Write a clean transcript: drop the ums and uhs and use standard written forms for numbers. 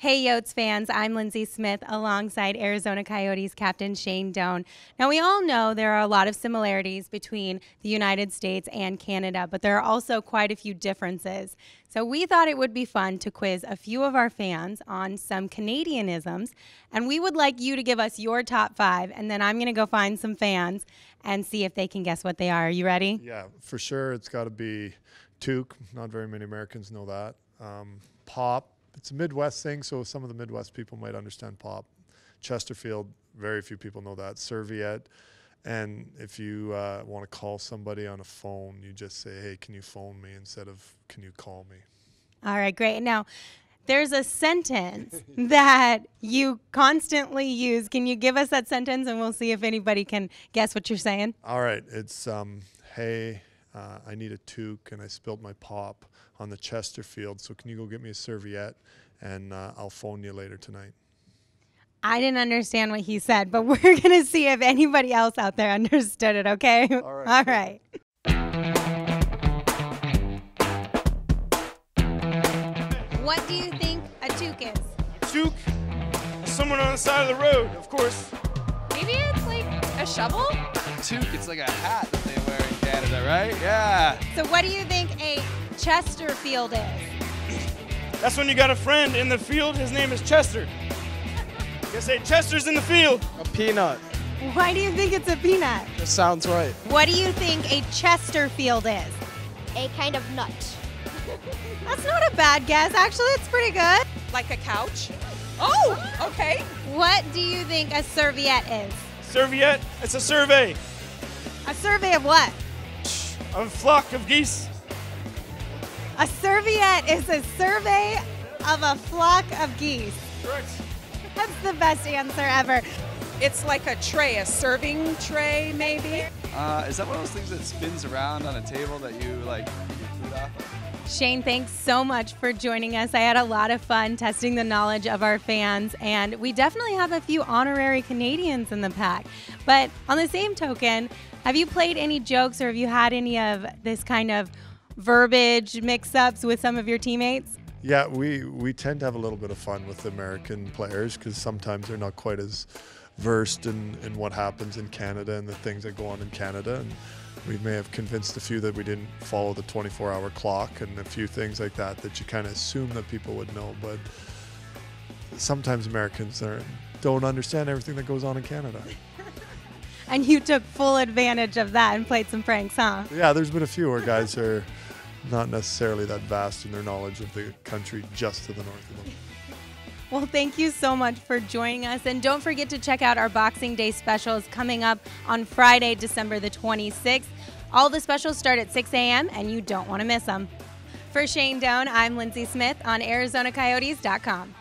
Hey Yotes fans, I'm Lindsay Smith alongside Arizona Coyotes captain Shane Doan. Now we all know there are a lot of similarities between the United States and Canada, but there are also quite a few differences. So we thought it would be fun to quiz a few of our fans on some Canadianisms, and we would like you to give us your top 5, and then I'm going to go find some fans and see if they can guess what they are. Are you ready? Yeah, for sure. It's got to be toque. Not very many Americans know that. Pop. It's a Midwest thing, so some of the Midwest people might understand pop. Chesterfield, very few people know that. Serviette. And if you want to call somebody on a phone, you just say, hey, can you phone me instead of can you call me? All right, great. Now, there's a sentence that you constantly use. Can you give us that sentence and we'll see if anybody can guess what you're saying? All right. It's, hey, I need a toque and I spilled my pop on the Chesterfield, so can you go get me a serviette and I'll phone you later tonight. I didn't understand what he said, but we're going to see if anybody else out there understood it, okay? All right. All right. What do you think a toque is? Toque? Someone on the side of the road, of course. Maybe it's like a shovel? Toque, it's like a hat that they wear in Canada, right? Yeah. So what do you think a Chesterfield is? That's when you got a friend in the field. His name is Chester. You say, Chester's in the field. A peanut. Why do you think it's a peanut? That sounds right. What do you think a Chesterfield is? A kind of nut. That's not a bad guess. Actually, it's pretty good. Like a couch? Oh, okay. What do you think a serviette is? Serviette? It's a survey A survey of what? of a flock of geese. A serviette is a survey of a flock of geese. Correct. That's the best answer ever. It's like a tray, a serving tray, maybe? Is that one of those things that spins around on a table that you like eat your food off of? Shane, thanks so much for joining us. I had a lot of fun testing the knowledge of our fans, and we definitely have a few honorary Canadians in the pack. But on the same token, have you played any jokes or have you had any of this kind of verbiage mix-ups with some of your teammates? Yeah, we tend to have a little bit of fun with the American players because sometimes they're not quite as versed in what happens in Canada and the things that go on in Canada. And we may have convinced a few that we didn't follow the 24-hour clock and a few things like that you kind of assume that people would know. But sometimes Americans don't understand everything that goes on in Canada. And you took full advantage of that and played some pranks, huh? Yeah, there's been a few where guys are not necessarily that vast in their knowledge of the country just to the north of them. Well, thank you so much for joining us. And don't forget to check out our Boxing Day specials coming up on Friday, December the 26th. All the specials start at 6 a.m. and you don't want to miss them. For Shane Doan, I'm Lindsay Smith on ArizonaCoyotes.com.